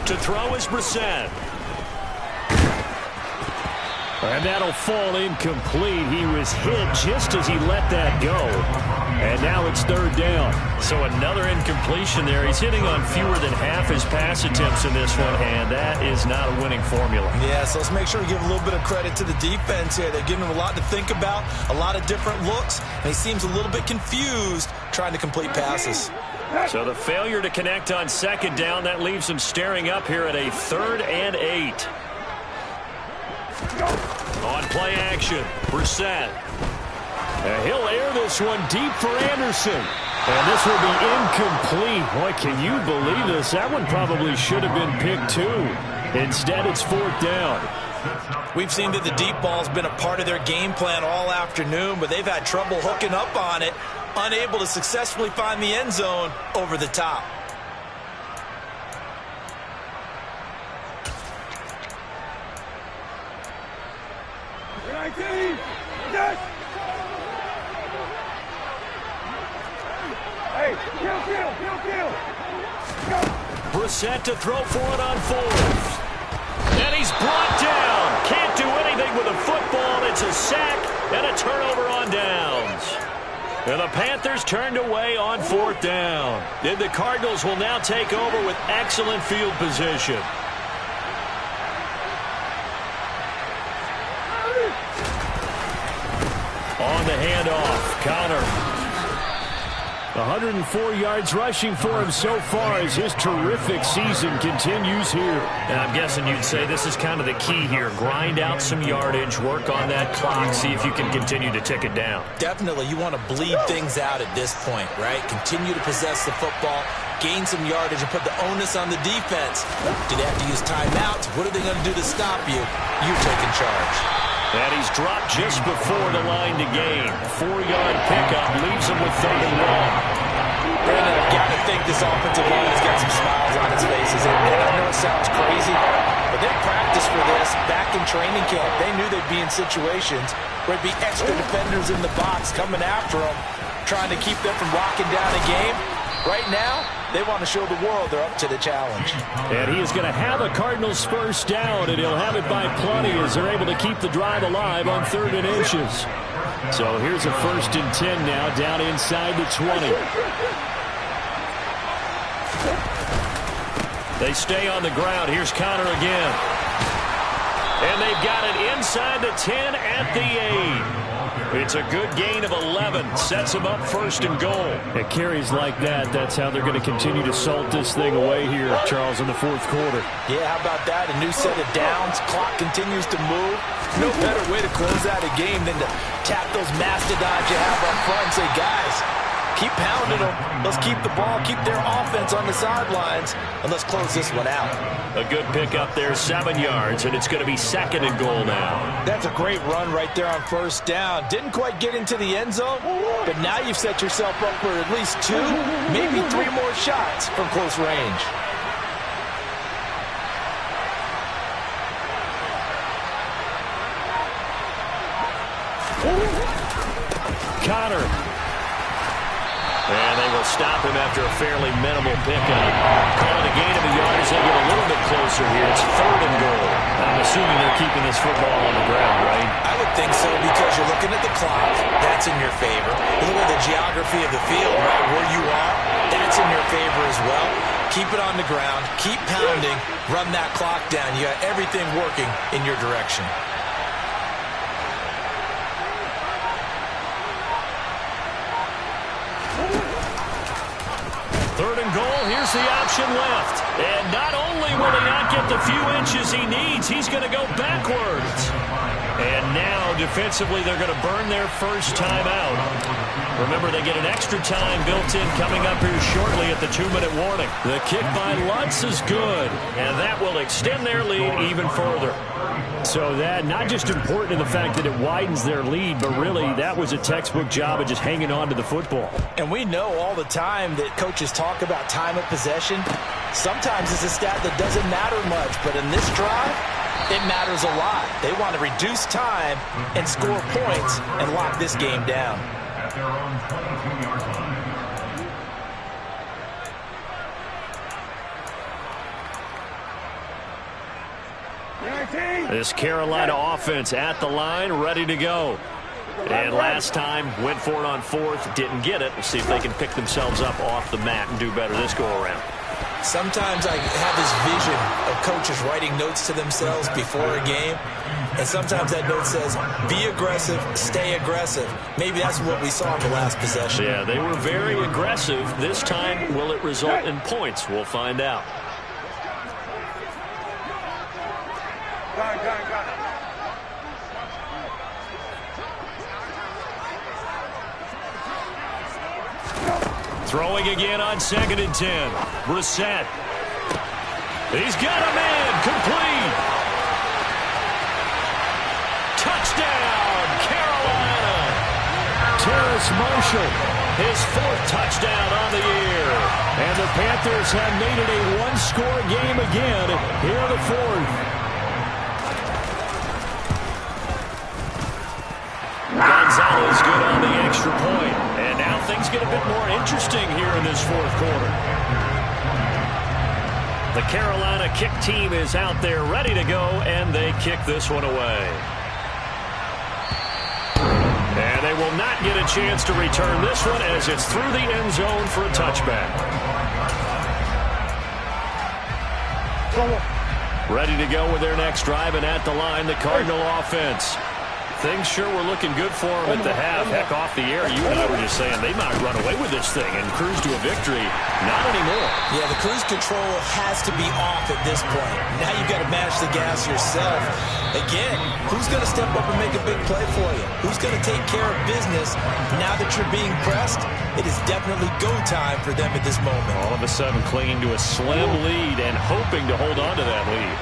To throw is Brissett. And that'll fall incomplete. He was hit just as he let that go. And now it's third down. So another incompletion there. He's hitting on fewer than half his pass attempts in this one, and that is not a winning formula. Yeah, so let's make sure we give a little bit of credit to the defense here. They're giving him a lot to think about, a lot of different looks, and he seems a little bit confused trying to complete passes. So the failure to connect on second down, that leaves him staring up here at a 3rd and 8. On play action, Brissett. He'll air this one deep for Anderson. And this will be incomplete. Boy, can you believe this? That one probably should have been picked too. Instead, it's 4th down. We've seen that the deep ball's been a part of their game plan all afternoon, but they've had trouble hooking up on it, unable to successfully find the end zone over the top. Brissett to throw for it on 4th. And he's brought down. Can't do anything with a football. It's a sack and a turnover on downs. And the Panthers turned away on 4th down. And the Cardinals will now take over with excellent field position. On the handoff, Connor. 104 yards rushing for him so far as his terrific season continues here. And I'm guessing you'd say this is kind of the key here. Grind out some yardage, work on that clock, see if you can continue to tick it down. Definitely, you want to bleed things out at this point, right? Continue to possess the football, gain some yardage, and put the onus on the defense. Do they have to use timeouts? What are they going to do to stop you? You're taking charge. And he's dropped just before the line to gain. 4-yard pickup leaves him with 3rd and 1. Brandon, I've got to think this offensive line's got some smiles on its faces. And I know it sounds crazy, but they practiced for this back in training camp. They knew they'd be in situations where there'd be extra defenders in the box coming after them, trying to keep them from locking down a game. Right now, they want to show the world they're up to the challenge. And he is going to have a Cardinals first down, and he'll have it by plenty as they're able to keep the drive alive on 3rd and inches. So here's a 1st and 10 now, down inside the 20. They stay on the ground. Here's Connor again. And they've got it inside the 10 at the 8. It's a good gain of 11. Sets them up 1st and goal. At carries like that, that's how they're going to continue to salt this thing away here, Charles, in the 4th quarter. Yeah, how about that? A new set of downs. Clock continues to move. No better way to close out a game than to tap those mastodons you have up front and say, guys, keep pounding them. Let's keep the ball, keep their offense on the sidelines, and let's close this one out. A good pick up there, 7 yards, and it's going to be 2nd and goal now. That's a great run right there on 1st down. Didn't quite get into the end zone, but now you've set yourself up for at least 2, maybe 3 more shots from close range. Connor. And they will stop him after a fairly minimal pickup. Calling a gain of a yard as they get a little bit closer here. It's 3rd and goal. I'm assuming they're keeping this football on the ground, right? I would think so because you're looking at the clock. That's in your favor. You look at the geography of the field, right, where you are. That's in your favor as well. Keep it on the ground. Keep pounding. Run that clock down. You got everything working in your direction. 3rd and goal, here's the option left. And not only will he not get the few inches he needs, he's going to go backwards. And now, defensively, they're going to burn their first time out. Remember, they get an extra time built in coming up here shortly at the 2-minute warning. The kick by Lutz is good, and that will extend their lead even further. So that, not just important in the fact that it widens their lead, but really that was a textbook job of just hanging on to the football. And we know all the time that coaches talk about time of possession. Sometimes it's a stat that doesn't matter much, but in this drive, it matters a lot. They want to reduce time and score points and lock this game down. At their own 22-yard line. This Carolina offense at the line, ready to go. And last time, went for it on fourth, didn't get it. We'll see if they can pick themselves up off the mat and do better this go-around. Sometimes I have this vision of coaches writing notes to themselves before a game. And sometimes that note says, be aggressive, stay aggressive. Maybe that's what we saw in the last possession. Yeah, they were very aggressive. This time, will it result in points? We'll find out. Throwing again on 2nd and 10. Brissett. He's got a man. Complete. Touchdown, Carolina. Terrace Marshall, his 4th touchdown on the year. And the Panthers have made it a one-score game again here in the 4th. Gonzalez good on the extra point. And now things get a bit more interesting here in this 4th quarter. The Carolina kick team is out there ready to go, and they kick this one away. And they will not get a chance to return this one as it's through the end zone for a touchback. Ready to go with their next drive, and at the line, the Cardinal offense. Things sure were looking good for them at the half. Heck, off the air, you and I were just saying they might run away with this thing and cruise to a victory. Not anymore. Yeah, the cruise control has to be off at this point. Now you've got to manage the gas yourself. Again, who's going to step up and make a big play for you? Who's going to take care of business now that you're being pressed? It is definitely go time for them at this moment. All of a sudden clinging to a slim lead and hoping to hold on to that lead.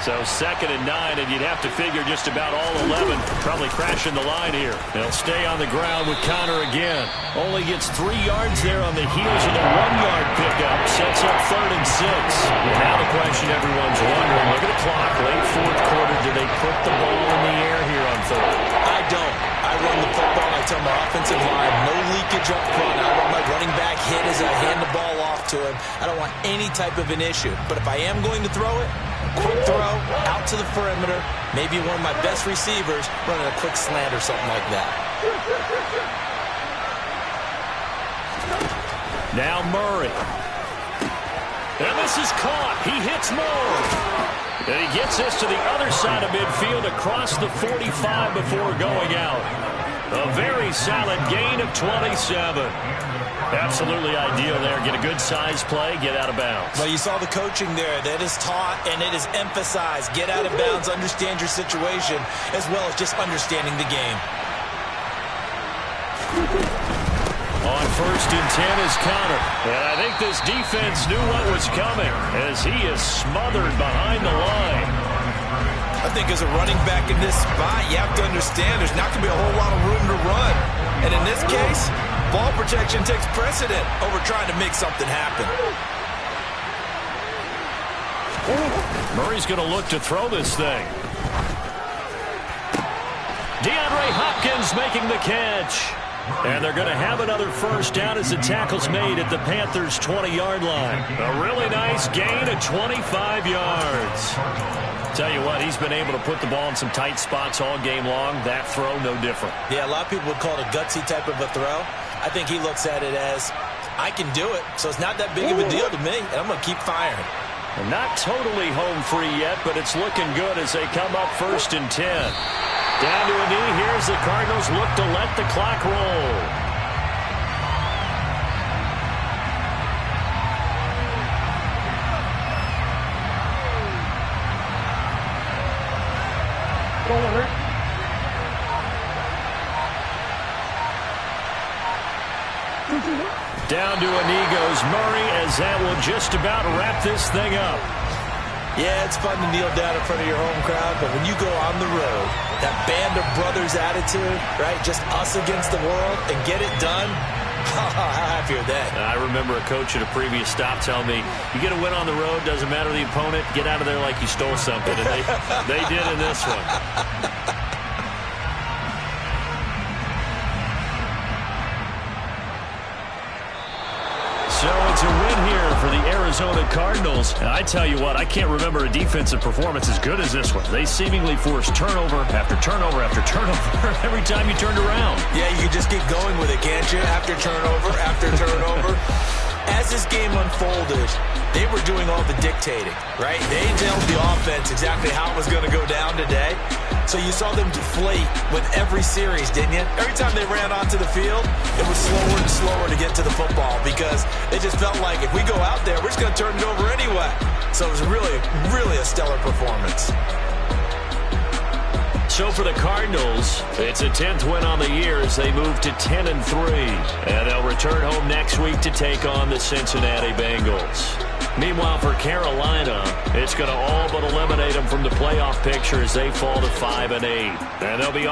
So 2nd and 9, and you'd have to figure just about all 11 probably crashing the line here. They'll stay on the ground with Connor again. Only gets 3 yards there on the heels of the 1-yard pickup. Sets up 3rd and 6. And now the question everyone's wondering, look at the clock. Late 4th quarter, do they put the ball in the air here on 3rd? I don't. I run the football. I tell my offensive line, no leakage up front. I want my running back hit as I hand the ball off to him. I don't want any type of an issue. But if I am going to throw it, quick throw, out to the perimeter, maybe one of my best receivers running a quick slant or something like that. Now Murray. And this is caught. He hits Moore. And he gets this to the other side of midfield across the 45 before going out. A very solid gain of 27. Absolutely ideal there. Get a good size play, get out of bounds. Well, you saw the coaching there. That is taught and it is emphasized. Get out of bounds, understand your situation, as well as just understanding the game. On 1st and 10 is Connor. And I think this defense knew what was coming as he is smothered behind the line. I think as a running back in this spot, you have to understand there's not going to be a whole lot of room to run. And in this case, ball protection takes precedent over trying to make something happen. Murray's going to look to throw this thing. DeAndre Hopkins making the catch. And they're going to have another first down as the tackle's made at the Panthers' 20-yard line. A really nice gain of 25 yards. Tell you what, he's been able to put the ball in some tight spots all game long. That throw, no different. Yeah, a lot of people would call it a gutsy type of a throw. I think he looks at it as, I can do it, so it's not that big of a deal to me, and I'm going to keep firing. And not totally home free yet, but it's looking good as they come up 1st and 10. Down to a knee. Here's the Cardinals look to let the clock roll. Down to a knee goes Murray as that will just about wrap this thing up. Yeah, it's fun to kneel down in front of your home crowd, but when you go on the road, that band of brothers attitude, right, just us against the world, and get it done, how happy are they? I remember a coach at a previous stop telling me, you get a win on the road, doesn't matter the opponent, get out of there like you stole something, and they did in this one. So it's a win here for the Arizona Cardinals. And I tell you what, I can't remember a defensive performance as good as this one. They seemingly forced turnover after turnover after turnover every time you turned around. Yeah, you can just keep going with it, can't you? After turnover. As this game unfolded, they were doing all the dictating, right? They told the offense exactly how it was going to go down today. So you saw them deflate with every series, didn't you? Every time they ran onto the field, it was slower and slower to get to the football because it just felt like if we go out there, we're just going to turn it over anyway. So it was really, really a stellar performance. So for the Cardinals, it's a 10th win on the year as they move to 10-3. And they'll return home next week to take on the Cincinnati Bengals. Meanwhile, for Carolina, it's going to all but eliminate them from the playoff picture as they fall to 5-8. And they'll be